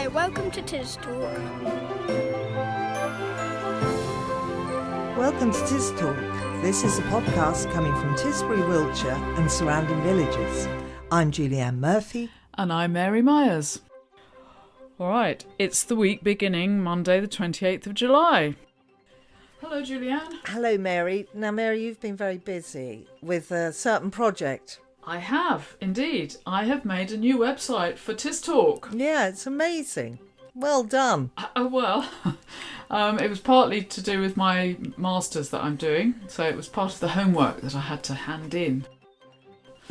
Hello, welcome to TisTalk. Welcome to TisTalk. This is a podcast coming from Tisbury, Wiltshire and surrounding villages. I'm Julianne Murphy. And I'm Mary Myers. All right, it's the week beginning Monday the 28th of July. Hello, Julianne. Hello, Mary. Now, Mary, you've been very busy with a certain project. I have, indeed. I have made a new website for TisTalk. Yeah, it's amazing. Well done. It was partly to do with my masters that I'm doing, so it was part of the homework that I had to hand in.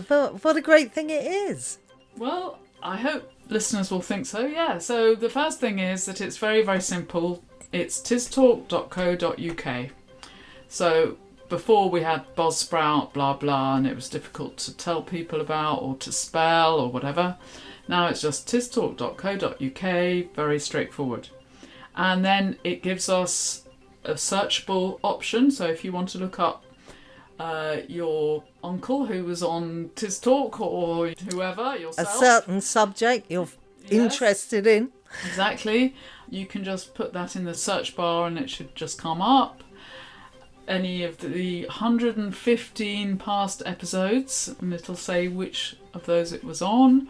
But what a great thing it is. Well, I hope listeners will think so, yeah. So the first thing is that it's very, very simple. It's tistalk.co.uk. So before we had Buzzsprout, blah, blah, and it was difficult to tell people about or to spell or whatever. Now it's just tistalk.co.uk, very straightforward. And then it gives us a searchable option. So if you want to look up your uncle who was on TisTalk or whoever, yourself. A certain subject you're interested in. Exactly. You can just put that in the search bar and it should just come up. Any of the 115 past episodes, and it'll say which of those it was on.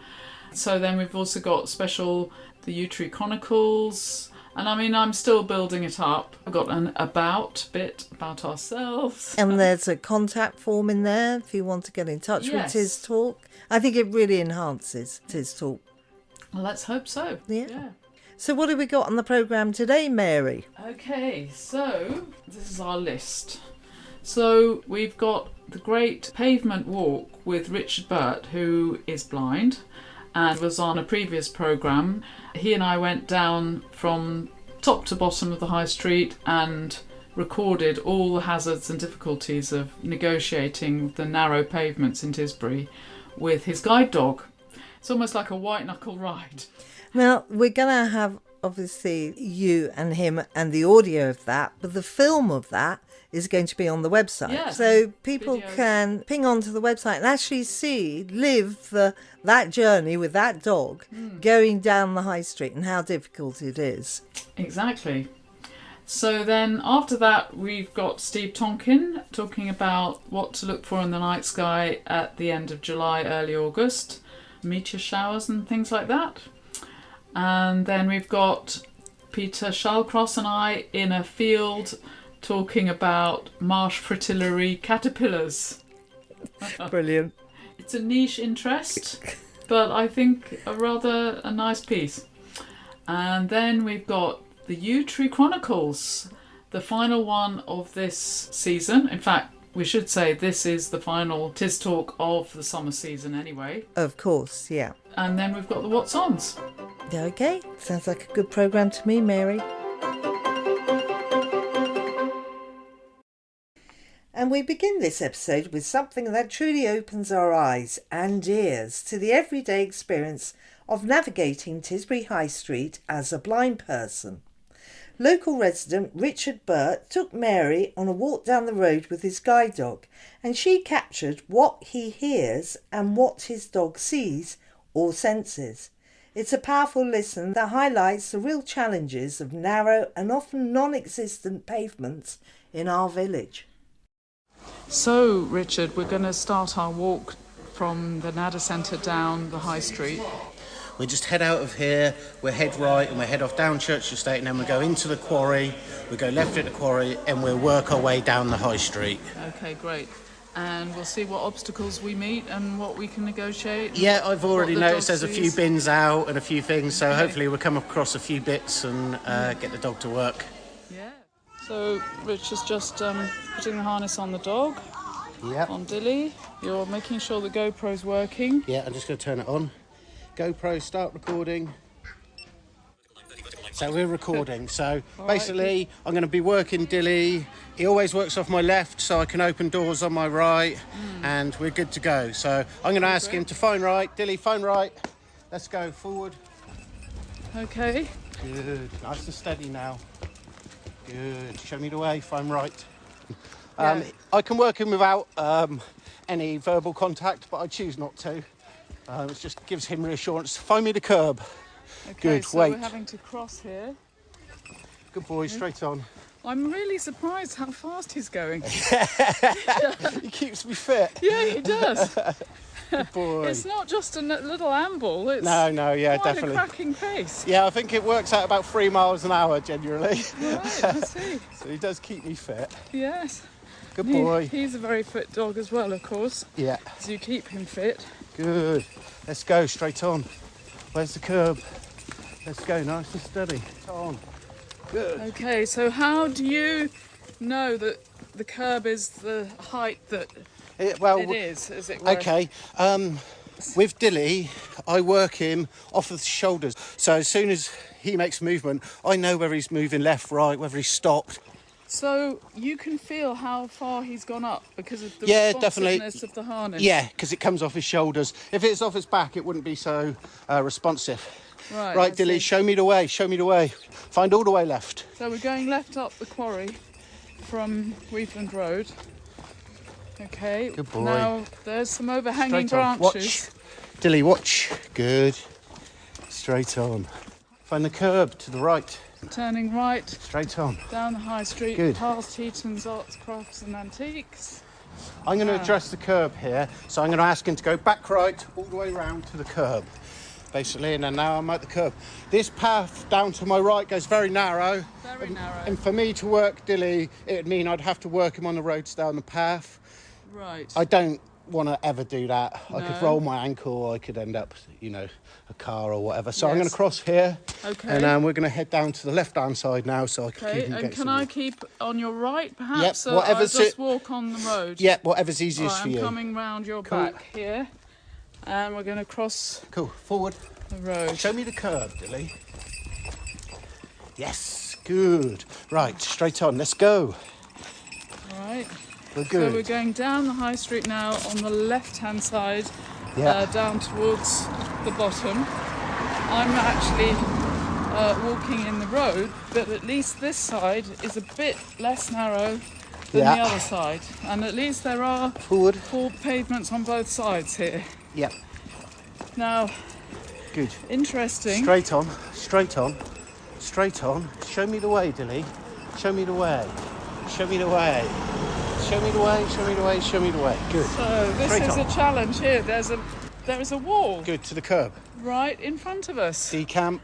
So then we've also got the Yew Tree Chronicles. And I mean, I'm still building it up. I've got an about bit about ourselves. And there's a contact form in there if you want to get in touch with TisTalk. I think it really enhances TisTalk. Well, let's hope so. Yeah. So what have we got on the programme today, Mary? Okay, so this is our list. So we've got the great pavement walk with Richard Burt, who is blind and was on a previous programme. He and I went down from top to bottom of the high street and recorded all the hazards and difficulties of negotiating the narrow pavements in Tisbury with his guide dog. It's almost like a white knuckle ride. Now, we're going to have, obviously, you and him and the audio of that, but the film of that is going to be on the website. Yes, so people videos. can ping onto the website and actually live that journey with that dog going down the high street and how difficult it is. Exactly. So then after that, we've got Steve Tonkin talking about what to look for in the night sky at the end of July, early August, meteor showers and things like that. And then we've got Peter Shallcross and I in a field talking about Marsh Fritillary caterpillars. Brilliant. It's a niche interest, but I think a nice piece. And then we've got the Yew Tree Chronicles, the final one of this season. In fact, we should say this is the final TisTalk of the summer season anyway. Of course, yeah. And then we've got the What's Ons. Okay, sounds like a good programme to me, Mary. And we begin this episode with something that truly opens our eyes and ears to the everyday experience of navigating Tisbury High Street as a blind person. Local resident Richard Burt took Mary on a walk down the road with his guide dog, and she captured what he hears and what his dog sees or senses. It's a powerful listen that highlights the real challenges of narrow and often non-existent pavements in our village. So, Richard, we're going to start our walk from the Nadder Centre down the high street. We just head out of here, we head right and we head off down Church Estate, and then we go into the quarry, we go left at the quarry and we'll work our way down the high street. Okay, great. And we'll see what obstacles we meet and what we can negotiate. Yeah, I've already noticed there's a few bins out and a few things, so hopefully we'll come across a few bits and get the dog to work. Yeah. So Rich is just putting the harness on the dog, on Dilly. You're making sure the GoPro's working. Yeah, I'm just going to turn it on. GoPro, start recording. So we're recording. So basically, I'm going to be working Dilly. He always works off my left, so I can open doors on my right, and we're good to go. So I'm going to ask him to phone right. Dilly, phone right. Let's go forward. Okay. Good. Nice and steady now. Good. Show me the way. Phone right. I can work him without any verbal contact, but I choose not to. It just gives him reassurance. Phone me the curb. Okay, Good, so wait. we're having to cross here. Good boy, straight on. I'm really surprised how fast he's going. He keeps me fit. Yeah, he does. Good boy. It's not just a little amble, it's No, yeah, quite definitely. a cracking pace. Yeah, I think it works out about 3 miles an hour generally. Right, I see. So he does keep me fit. Yes. Good boy. He's a very fit dog as well, of course. Yeah. So you keep him fit. Good. Let's go straight on. Where's the curb? Let's go, nice and steady. On. Good. Okay, so how do you know that the curb is the height that it is, as it were? Okay. With Dilly, I work him off of the shoulders. So as soon as he makes movement, I know whether he's moving left, right, whether he's stopped. So you can feel how far he's gone up because of the definitely. responsiveness of the harness. Yeah, because it comes off his shoulders. If it's off his back, it wouldn't be so responsive. Right, Dilly, see. show me the way, show me the way. Find all the way left. So we're going left up the quarry from Weaveland Road. Okay. Good boy. Now there's some overhanging Straight on. branches. Watch. Dilly, watch. Good. Straight on. Find the curb to the right. Turning right Straight on. down the high street, Good. past Heaton's Arts, Crafts and Antiques. I'm going to address the curb here, so I'm going to ask him to go back right all the way round to the curb, basically, and then now I'm at the curb. This path down to my right goes very narrow. Very narrow. And for me to work Dilly, it would mean I'd have to work him on the roads down the path. Right. I don't want to ever do that. I could No. roll my ankle, I could end up, a car or whatever. So I'm Yes. going to cross here, Okay. and we're going to head down to the left-hand side now, so I can Okay, keep him and getting can some I work. keep on your right, perhaps? Yep, So whatever's I'll just it- walk on the road. Yeah, whatever's easiest Right, for I'm you. coming round your Cool. back here, and we're going to cross Cool, forward. the road. Show me the curb, Dilly. Yes, good. Right, straight on, let's go. Right. We're So good. we're going down the high street now on the left-hand side, Yeah. down towards the bottom. I'm actually walking in the road, but at least this side is a bit less narrow than Yeah. the other side. And at least there are Forward. 4 pavements on both sides here. Yep, Now, good. interesting. Straight on, straight on, straight on. Show me the way, Dilly. Show me the way. Show me the way. Show me the way, show me the way, show me the way. Good. So this Straight is on. a challenge here. There is a wall Good, to the curb. right in front of us. Decamp,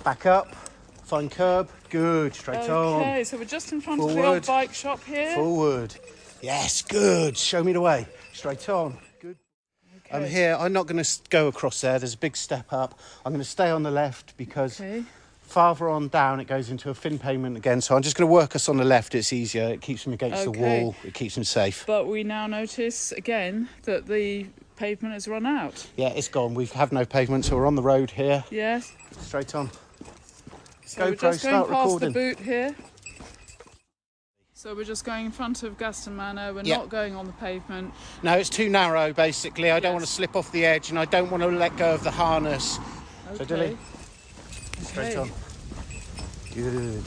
back up, find curb. Good, straight on. Okay, so we're just in front of the old Forward. bike shop here. Forward. Yes, good. Show me the way. Straight on. Good. I'm Okay. here. I'm not going to go across there. There's a big step up. I'm going to stay on the left because Okay. farther on down it goes into a thin pavement again. So I'm just going to work us on the left. It's easier. It keeps them against the Okay. wall. It keeps them safe. But we now notice again that the pavement has run out. Yeah, it's gone. We have no pavement, so we're on the road here. Yes. Straight on. So we're GoPro, just going start past recording. the boot here. So we're just going in front of Gaston Manor. We're Yeah. not going on the pavement. No, it's too narrow, basically. I don't Yes. want to slip off the edge, and I don't want to let go of the harness. So, Okay. Dilly, straight Okay. on. Good.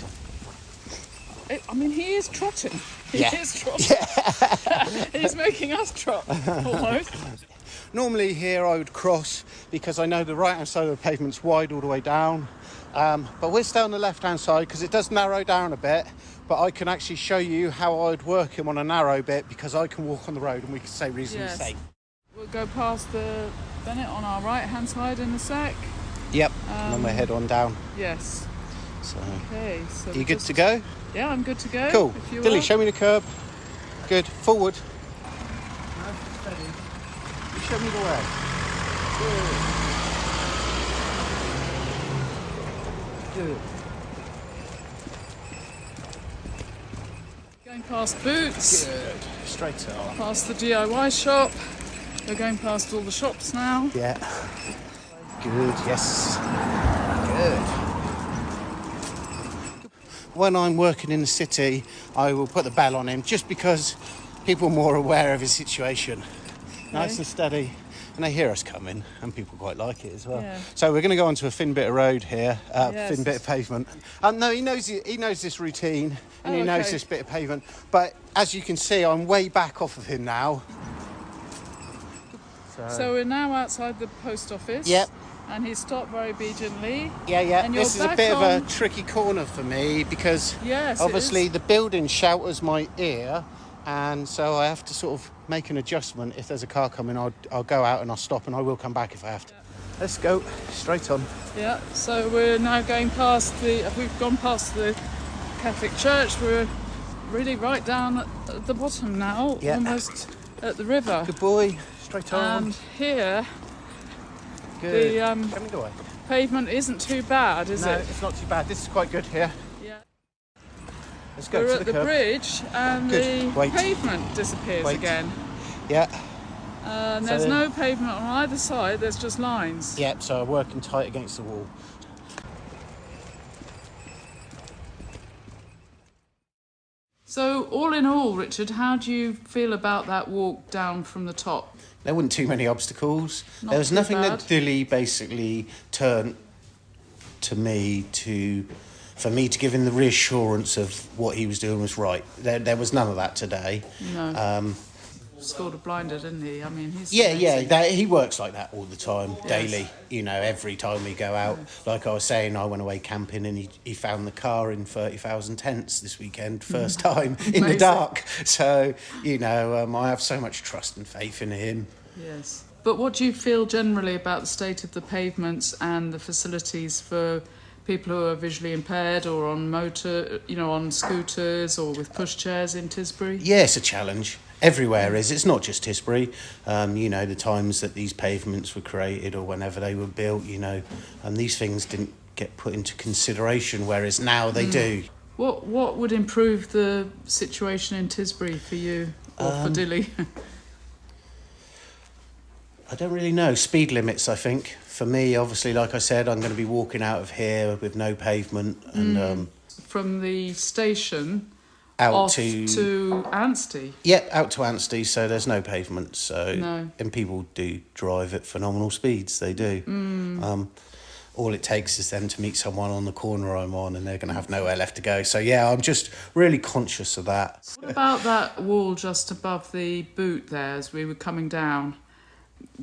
I mean, he is trotting. He Yeah. is trotting. He's making us trot, almost. Normally here I would cross because I know the right-hand side of the pavement's wide all the way down. But we'll stay on the left-hand side because it does narrow down a bit. But I can actually show you how I'd work him on a narrow bit because I can walk on the road and we can stay reasonably Yes. safe. We'll go past the Bennett on our right-hand side in a sec. Yep, and then we'll head on down. Yes. So, Okay. So you we're good just- to go? Yeah, I'm good to go. Cool. If you Dilly, are. show me the curb. Good. Forward. Steady. You show me the way. Good. Good. Going past Boots, Good. Straight on. past the DIY shop. We're going past all the shops now. Yeah. Good, yes. Good. When I'm working in the city, I will put the bell on him just because people are more aware of his situation. Nice and steady. And they hear us coming, and people quite like it as well. Yeah. So we're going to go onto a thin bit of road here, Yes. thin bit of pavement. No, he knows this routine, and Oh, he knows okay. this bit of pavement. But as you can see, I'm way back off of him now. So we're now outside the post office. Yep. And he stopped very obediently. Yeah. And you're This is a back bit of a on- tricky corner for me because Yes, it obviously is. the building shelters my ear, and so I have to sort of make an adjustment. If there's a car coming, I'll go out and I'll stop, and I will come back if I have to. Let's go straight on. Yeah, so we're now going we've gone past the Catholic Church. We're really right down at the bottom now, almost at the river. Good boy, straight on. And here, Good. the Coming away. pavement isn't too bad, is No, it? it's not too bad. This is quite good here. Yeah. Let's go We're to at the the curb. bridge and Good. the Wait. pavement disappears Wait. again. Yeah. And So there's then- no pavement on either side, there's just lines. Yep, so I'm working tight against the wall. So all in all, Richard, how do you feel about that walk down from the top? There weren't too many obstacles. Not There was too nothing bad. that Dilly basically turned to me for me to give him the reassurance of what he was doing was right. There was none of that today. No. Scored a blinder, didn't he? I mean, he's Yeah, amazing. he works like that all the time, Yes. daily. You know, every time we go out. Like I was saying, I went away camping and he found the car in 30,000 tents this weekend, first time in the Amazing. dark. So, you know, I have so much trust and faith in him. Yes. But what do you feel generally about the state of the pavements and the facilities for people who are visually impaired or on on scooters or with pushchairs in Tisbury? Yeah, it's a challenge. Everywhere is. It's not just Tisbury. You know, the times that these pavements were created or whenever they were built, you know, and these things didn't get put into consideration, whereas now they do. What would improve the situation in Tisbury for you or for Dilly? I don't really know. Speed limits, I think. For me, obviously, like I said, I'm going to be walking out of here with no pavement and From the station out off to... to Anstey. Yeah, out to Anstey, so there's no pavement. So No. And people do drive at phenomenal speeds. They do. All it takes is them to meet someone on the corner I'm on, and they're going to have nowhere left to go. So yeah, I'm just really conscious of that. What about that wall just above the boot there as we were coming down?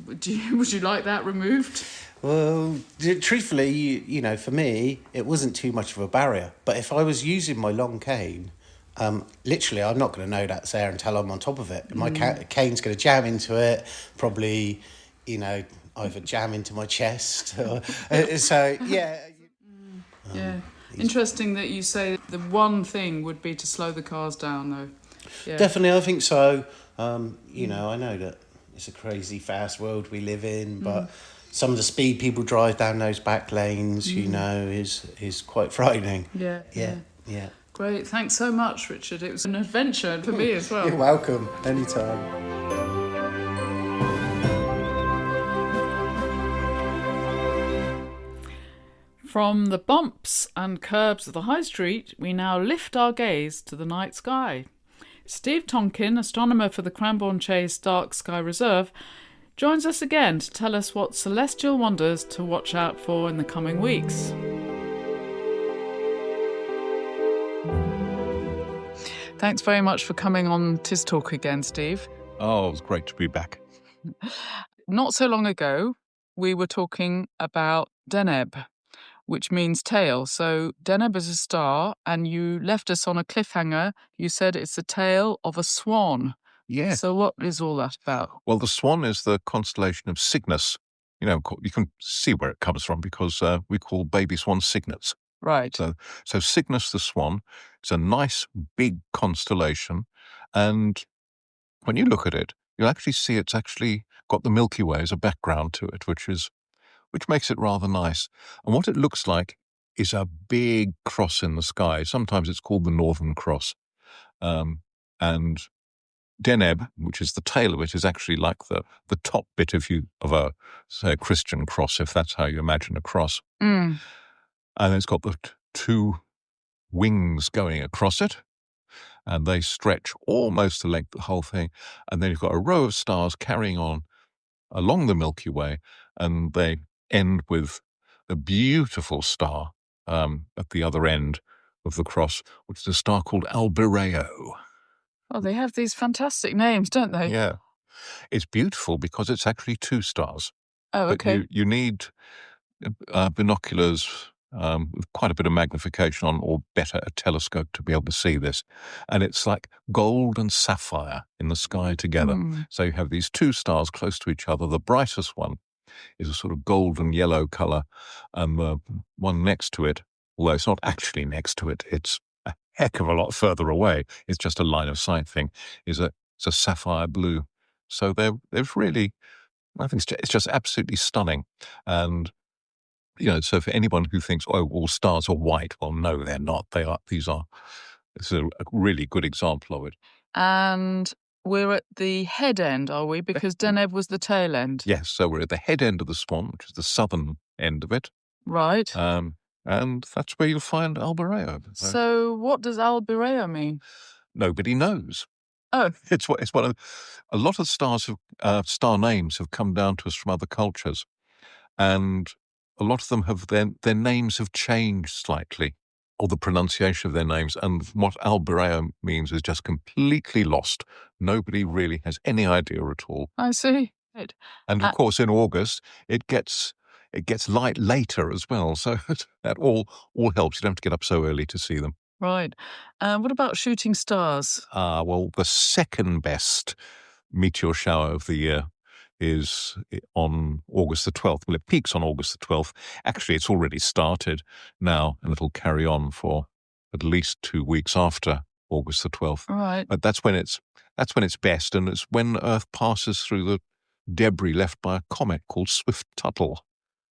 Would you like that removed? Well, truthfully, you know, for me, it wasn't too much of a barrier. But if I was using my long cane, literally, I'm not going to know that's there until I'm on top of it. My cane's going to jam into it, probably, you know, either jam into my chest. So, yeah. Yeah. Interesting that you say the one thing would be to slow the cars down, though. Yeah. Definitely, I think so. You know, I know that it's a crazy fast world we live in, but some of the speed people drive down those back lanes, you know, is quite frightening. Yeah. Great. Thanks so much, Richard. It was an adventure for me as well. You're welcome. Anytime. From the bumps and curbs of the High Street, we now lift our gaze to the night sky. Steve Tonkin, astronomer for the Cranbourne Chase Dark Sky Reserve, joins us again to tell us what celestial wonders to watch out for in the coming weeks. Thanks very much for coming on TisTalk again, Steve. Oh, it was great to be back. Not so long ago, we were talking about Deneb, which means tail. So Deneb is a star, and you left us on a cliffhanger. You said it's the tail of a swan. Yeah. So what is all that about? Well, the swan is the constellation of Cygnus. You know, you can see where it comes from because we call baby swans cygnets. Right. So Cygnus the swan is a nice big constellation, and when you look at it, you'll actually see it's actually got the Milky Way as a background to it, which makes it rather nice. And what it looks like is a big cross in the sky. Sometimes it's called the Northern Cross. And Deneb, which is the tail of it, is actually like the top bit of a, say, a Christian cross, if that's how you imagine a cross. Mm. And it's got the two wings going across it, and they stretch almost the length of the whole thing. And then you've got a row of stars carrying on along the Milky Way, and they end with a beautiful star at the other end of the cross, which is a star called Albireo. Oh, they have these fantastic names, don't they? Yeah. It's beautiful because it's actually two stars. Oh, But okay. you need binoculars with quite a bit of magnification on, or better, a telescope to be able to see this. And it's like gold and sapphire in the sky together. So you have these two stars close to each other. The brightest one is a sort of golden yellow colour, and the one next to it, although it's not actually next to it, it's a heck of a lot further away, it's just a line of sight thing, it's a sapphire blue. So they've really, I think it's just absolutely stunning. And so for anyone who thinks, oh, all stars are white, well, no, they're not. This is a really good example of it. And we're at the head end, are we? Because Deneb was the tail end. Yes, so we're at the head end of the Swan, which is the southern end of it. Right. And that's where you'll find Alboreo. So what does Alboreo mean? Nobody knows. Oh. It's one of a lot of star names have come down to us from other cultures, and a lot of them have their names have changed slightly, or the pronunciation of their names, and what Alboreo means is just completely lost. Nobody really has any idea at all. I see. Right. And of course, in August it gets light later as well, so that all helps. You don't have to get up so early to see them. Right. What about shooting stars? Well, the second best meteor shower of the year is on August the 12th. Well, it peaks on August the 12th. Actually, it's already started now, and it'll carry on for at least 2 weeks after August the 12th. Right. But that's when it's best, and it's when Earth passes through the debris left by a comet called Swift Cuddle.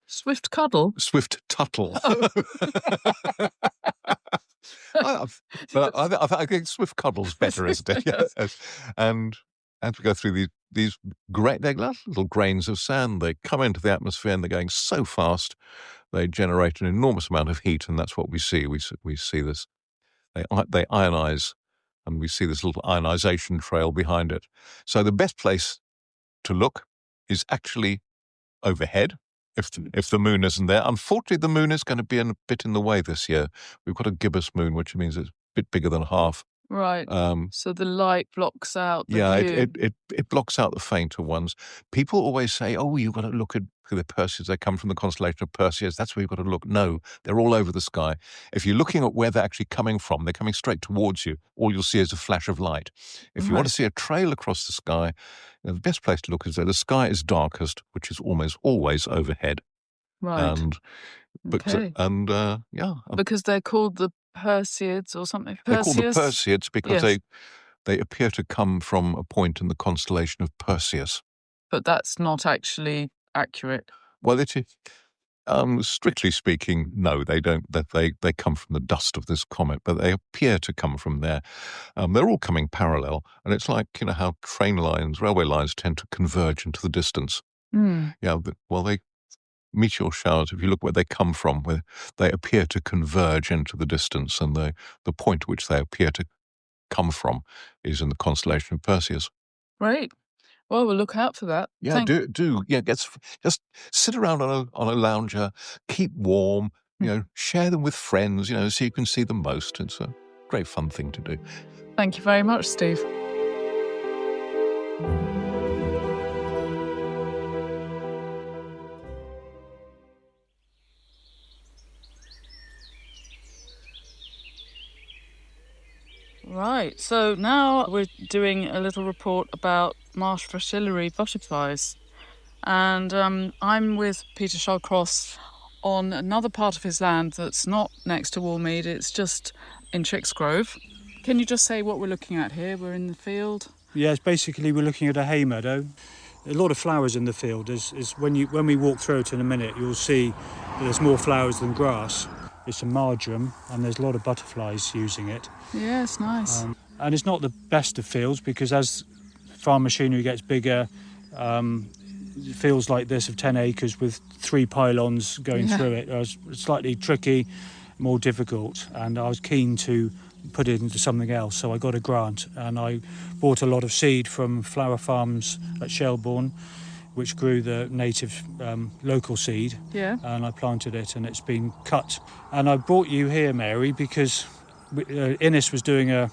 Swift Cuddle? Swift Cuddle. Oh. But I think Swift Cuddle's better, isn't it? Yes. And we go through these great, they're little grains of sand. They come into the atmosphere and they're going so fast, they generate an enormous amount of heat, and that's what we see. We see this. They ionize, and we see this little ionization trail behind it. So the best place to look is actually overhead, if the moon isn't there. Unfortunately, the moon is going to be a bit in the way this year. We've got a gibbous moon, which means it's a bit bigger than half. Right. So the light blocks out the view. It blocks out the fainter ones. People always say, oh, you've got to look at the Perseus. They come from the constellation of Perseus. That's where you've got to look. No, they're all over the sky. If you're looking at where they're actually coming from, they're coming straight towards you. All you'll see is a flash of light. If you want to see a trail across the sky, the best place to look is where the sky is darkest, which is almost always overhead. Right. Because they're called the Perseids or something. They're called the Perseids because they appear to come from a point in the constellation of Perseus. But that's not actually accurate. Well, it is. Strictly speaking, no, they don't. They come from the dust of this comet, but they appear to come from there. They're all coming parallel, and it's like how railway lines tend to converge into the distance. Yeah, meteor showers, if you look where they come from, where they appear to converge into the distance, and the point at which they appear to come from is in the constellation of Perseus. Right. Well, we'll look out for that. Yeah, do. Yeah, just sit around on a lounger, keep warm, share them with friends, so you can see them most. It's a great fun thing to do. Thank you very much, Steve. Right, so now we're doing a little report about Marsh Fritillary butterflies. And I'm with Peter Shallcross on another part of his land that's not next to Warmead, it's just in Chicksgrove. Can you just say what we're looking at here? We're in the field. Yes, basically we're looking at a hay meadow. A lot of flowers in the field. Is when we walk through it in a minute, you'll see that there's more flowers than grass. It's a marjoram, and there's a lot of butterflies using it. Yeah, it's nice. And it's not the best of fields, because as farm machinery gets bigger, fields like this of 10 acres with 3 pylons going through it are slightly tricky, more difficult. And I was keen to put it into something else, so I got a grant, and I bought a lot of seed from flower farms at Shelbourne, which grew the native local seed. Yeah. And I planted it, and it's been cut. And I brought you here, Mary, because Innes was doing a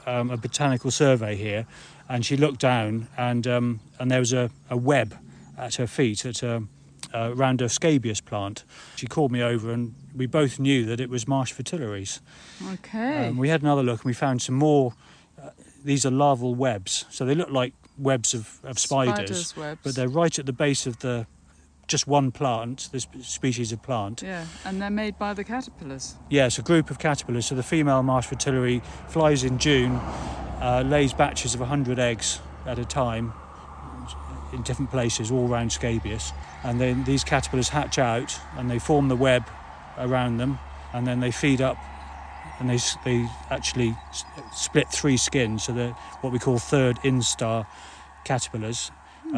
botanical survey here, and she looked down, and there was a web at her feet at a around a scabious plant. She called me over and we both knew that it was Marsh Fritillaries. Okay. We had another look and we found some more. These are larval webs, so they look like webs of spiders, webs. but they're right at the base of just one plant, this species of plant. Yeah, and they're made by the caterpillars. Yes, a group of caterpillars. So the female Marsh Fritillary flies in June, lays batches of 100 eggs at a time in different places all around scabious, and then these caterpillars hatch out and they form the web around them, and then they feed up and they actually split 3 skins, so they're what we call third instar caterpillars,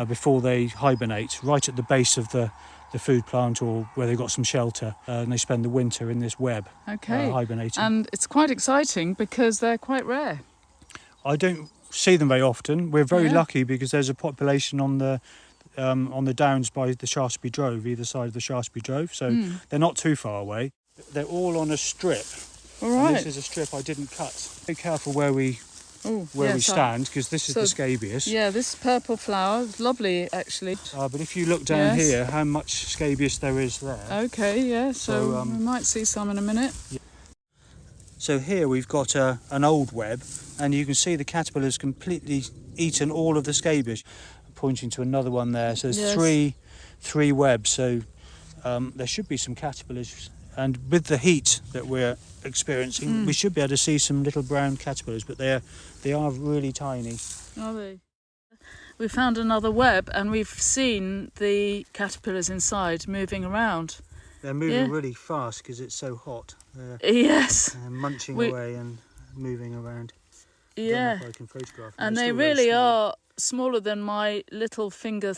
before they hibernate right at the base of the food plant or where they've got some shelter, and they spend the winter in this web hibernating. And it's quite exciting because they're quite rare. I don't see them very often. We're very lucky because there's a population on the downs by the Shaftesbury Drove, either side of the Shaftesbury Drove, so they're not too far away. They're all on a strip. All right. And this is a strip I didn't cut. Be careful where we stand, because this is the scabious. Yeah, this purple flower is lovely, actually. But if you look down here, how much scabious there is there. Okay, yeah, so we might see some in a minute. Yeah. So here we've got an old web, and you can see the caterpillar's completely eaten all of the scabious. I'm pointing to another one there. So there's three webs, so there should be some caterpillars. And with the heat that we're experiencing, we should be able to see some little brown caterpillars, but they are really tiny. Are they? We found another web and we've seen the caterpillars inside moving around. They're moving really fast because it's so hot. Yes. They're munching away and moving around. Yeah. I don't know if I can photograph them. And they really are smaller than my little finger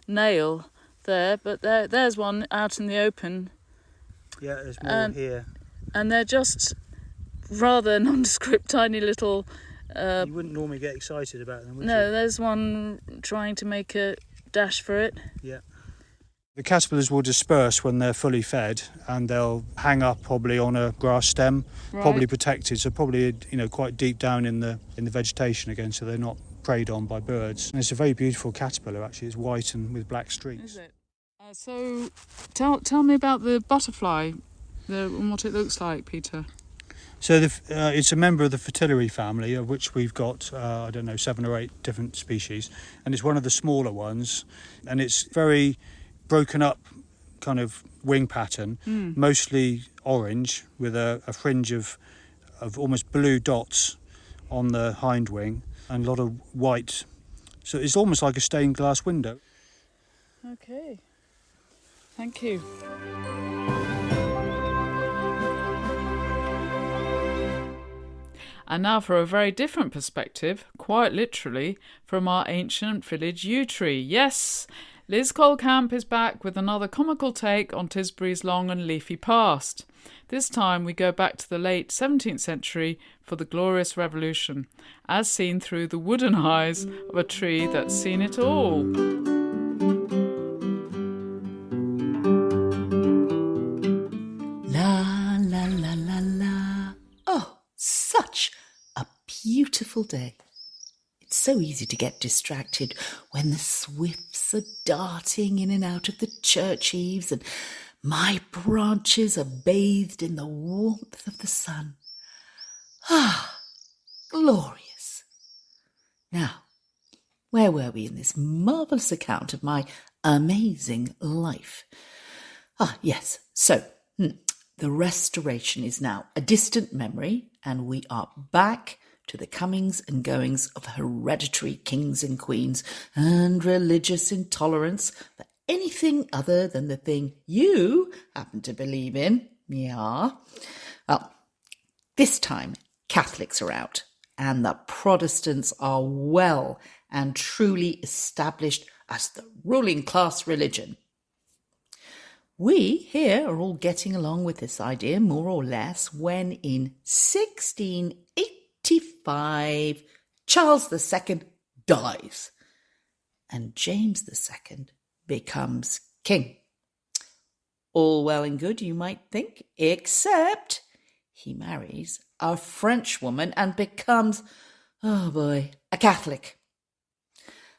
nail there, but there's one out in the open. Yeah, there's more here. And they're just rather nondescript, tiny little... you wouldn't normally get excited about them, would you? No, there's one trying to make a dash for it. Yeah. The caterpillars will disperse when they're fully fed, and they'll hang up probably on a grass stem, probably protected, so probably quite deep down in the vegetation again, so they're not preyed on by birds. And it's a very beautiful caterpillar, actually. It's white and with black streaks. Is it? So tell me about the butterfly, and what it looks like, Peter. So it's a member of the Fritillary family, of which we've got, 7 or 8 different species. And it's one of the smaller ones. And it's very broken up kind of wing pattern, mostly orange, with a fringe of almost blue dots on the hind wing and a lot of white. So it's almost like a stained glass window. Okay. Thank you. And now for a very different perspective, quite literally, from our ancient village Yew Tree. Yes, Liz Coyle Camp is back with another comical take on Tisbury's long and leafy past. This time we go back to the late 17th century for the Glorious Revolution, as seen through the wooden eyes of a tree that's seen it all. La, la, la, la, la. Oh, such a beautiful day. It's so easy to get distracted when the swifts are darting in and out of the church eaves and my branches are bathed in the warmth of the sun. Ah, glorious. Now, where were we in this marvellous account of my amazing life? Ah, yes, so the Restoration is now a distant memory, and we are back to the comings and goings of hereditary kings and queens and religious intolerance for anything other than the thing you happen to believe in. Yeah. Well, this time Catholics are out, and the Protestants are well and truly established as the ruling class religion. We here are all getting along with this idea more or less when in 1685 Charles II dies and James II becomes king. All well and good, you might think, except he marries a French woman and becomes, oh boy, a Catholic.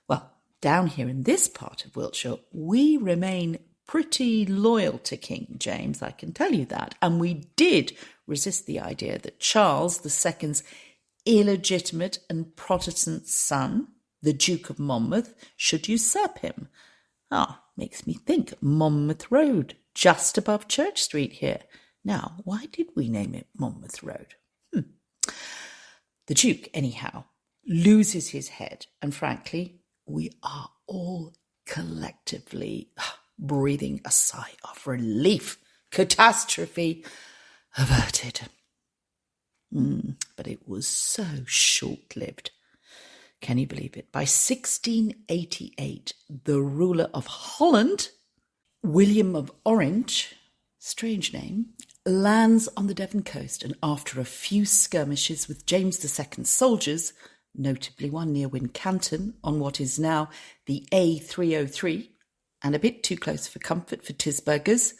Well, down here in this part of Wiltshire, we remain pretty loyal to King James, I can tell you that. And we did resist the idea that Charles II's illegitimate and Protestant son, the Duke of Monmouth, should usurp him. Makes me think Monmouth Road, just above Church Street here. Now, why did we name it Monmouth Road? The Duke, anyhow, loses his head, and frankly, we are all collectively breathing a sigh of relief. Catastrophe averted. But it was so short-lived. Can you believe it? By 1688, the ruler of Holland, William of Orange, strange name, lands on the Devon coast, and after a few skirmishes with James II's soldiers, notably one near Wincanton on what is now the A303, and a bit too close for comfort for Tisburgers,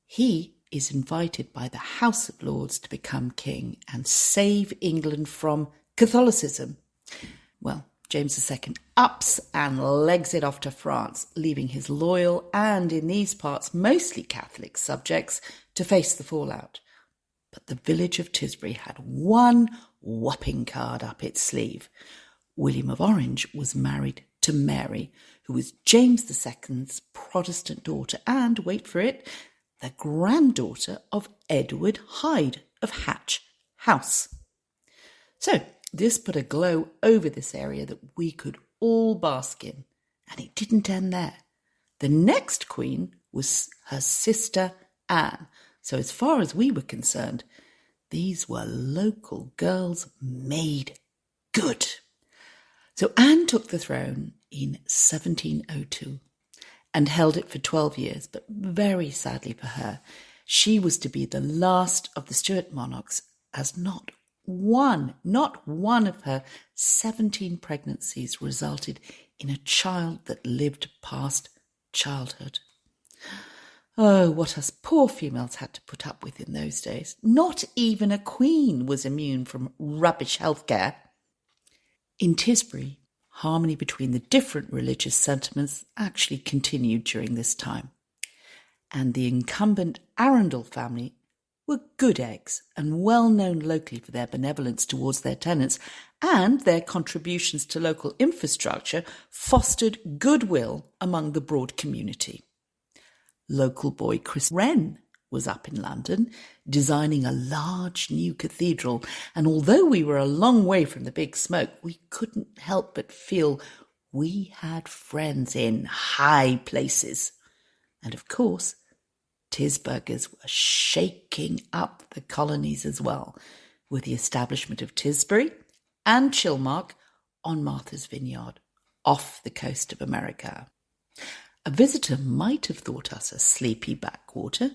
he is invited by the House of Lords to become king and save England from Catholicism. Well, James II ups and legs it off to France, leaving his loyal and, in these parts, mostly Catholic subjects to face the fallout. But the village of Tisbury had one whopping card up its sleeve. William of Orange was married to Mary, who was James II's Protestant daughter and, wait for it, the granddaughter of Edward Hyde of Hatch House. So, this put a glow over this area that we could all bask in. And it didn't end there. The next queen was her sister Anne. So as far as we were concerned, these were local girls made good. So Anne took the throne in 1702 and held it for 12 years, but very sadly for her, she was to be the last of the Stuart monarchs, as not one of her 17 pregnancies resulted in a child that lived past childhood. Oh, what us poor females had to put up with in those days. Not even a queen was immune from rubbish healthcare. In Tisbury, harmony between the different religious sentiments actually continued during this time. And the incumbent Arundel family were good eggs and well known locally for their benevolence towards their tenants, and their contributions to local infrastructure fostered goodwill among the broad community. Local boy Chris Wren was up in London designing a large new cathedral, and although we were a long way from the big smoke, we couldn't help but feel we had friends in high places. And of course, Tisburgers were shaking up the colonies as well, with the establishment of Tisbury and Chilmark on Martha's Vineyard, off the coast of America. A visitor might have thought us a sleepy backwater,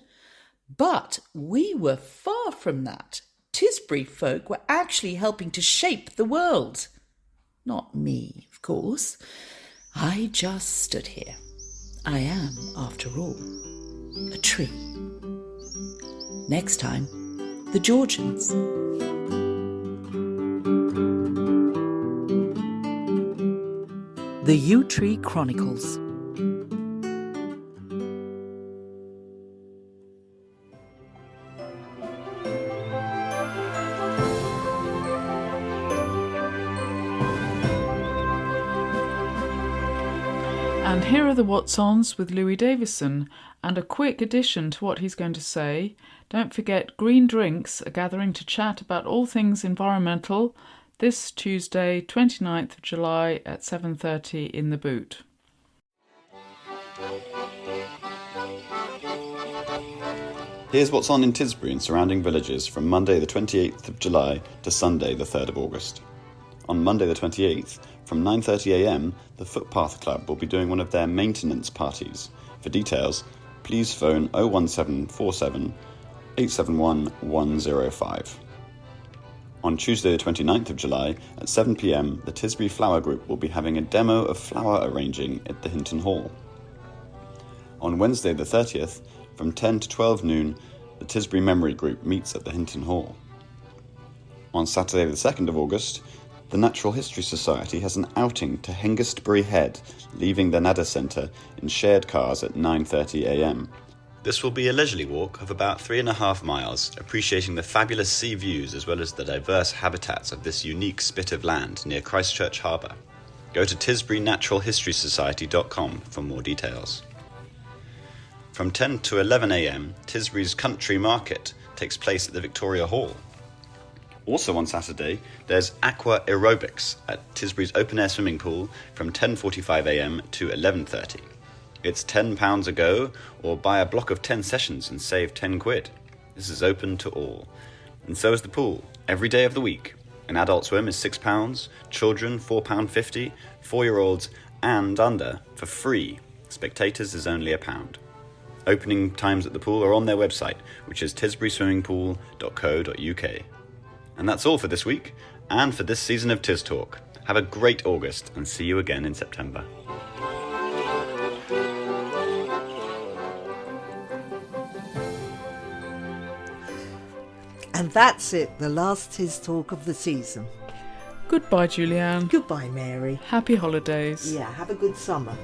but we were far from that. Tisbury folk were actually helping to shape the world. Not me, of course. I just stood here. I am, after all, a tree. Next time, the Georgians. The Yew Tree Chronicles. And here are the what's-ons with Louis Davison, and a quick addition to what he's going to say. Don't forget, Green Drinks are gathering to chat about all things environmental this Tuesday, 29th of July at 7:30 in the Boot. Here's what's on in Tisbury and surrounding villages from Monday the 28th of July to Sunday the 3rd of August. On Monday the 28th, from 9:30am, the Footpath Club will be doing one of their maintenance parties. For details, please phone 01747 871 105. On Tuesday the 29th of July at 7pm, the Tisbury Flower Group will be having a demo of flower arranging at the Hinton Hall. On Wednesday the 30th, from 10 to 12 noon, the Tisbury Memory Group meets at the Hinton Hall. On Saturday the 2nd of August, the Natural History Society has an outing to Hengistbury Head, leaving the Nadder Centre in shared cars at 9:30am. This will be a leisurely walk of about 3.5 miles, appreciating the fabulous sea views as well as the diverse habitats of this unique spit of land near Christchurch Harbour. Go to tisburynaturalhistorysociety.com for more details. From 10 to 11am, Tisbury's Country Market takes place at the Victoria Hall. Also on Saturday, there's aqua aerobics at Tisbury's open-air swimming pool from 10:45am to 11:30. It's £10 a go, or buy a block of 10 sessions and save £10. This is open to all. And so is the pool, every day of the week. An adult swim is £6, children £4.50, 4-year-olds and under for free. Spectators is only £1. Opening times at the pool are on their website, which is tisburyswimmingpool.co.uk. And that's all for this week, and for this season of TisTalk. Have a great August, and see you again in September. And that's it, the last TisTalk of the season. Goodbye, Julianne. Goodbye, Mary. Happy holidays. Yeah, have a good summer.